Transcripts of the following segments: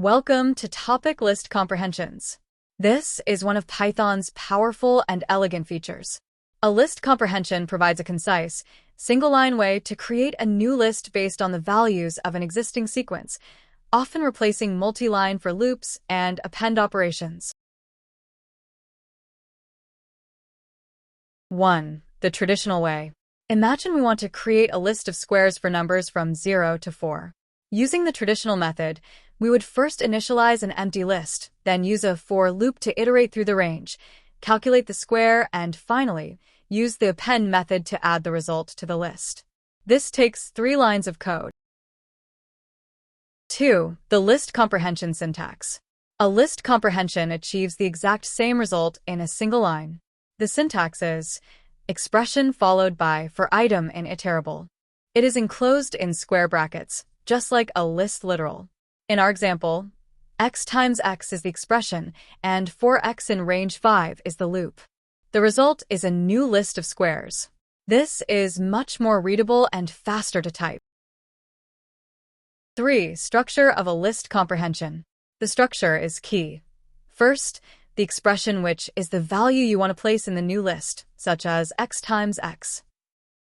Welcome to Topic List Comprehensions. This is one of Python's powerful and elegant features. A list comprehension provides a concise, single-line way to create a new list based on the values of an existing sequence, often replacing multi-line for loops and append operations. 1. The traditional way. Imagine we want to create a list of squares for numbers from 0 to 4. Using the traditional method, we would first initialize an empty list, then use a for loop to iterate through the range, calculate the square, and finally, use the append method to add the result to the list. This takes 3 lines of code. 2. The list comprehension syntax. A list comprehension achieves the exact same result in a single line. The syntax is expression followed by for item in iterable. It is enclosed in square brackets, just like a list literal. In our example, x times x is the expression, and for x in range 5 is the loop. The result is a new list of squares. This is much more readable and faster to type. 3. Structure of a list comprehension. The structure is key. First, the expression, which is the value you want to place in the new list, such as x times x.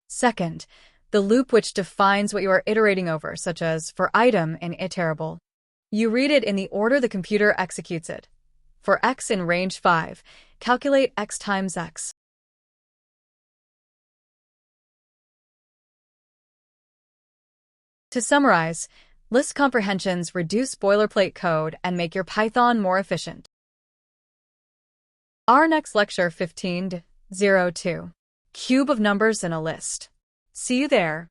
Second, the loop, which defines what you are iterating over, such as for item in iterable. You read it in the order the computer executes it. For x in range 5, calculate x times x. To summarize, list comprehensions reduce boilerplate code and make your Python more efficient. Our next lecture 15.02. Cube of numbers in a list. See you there.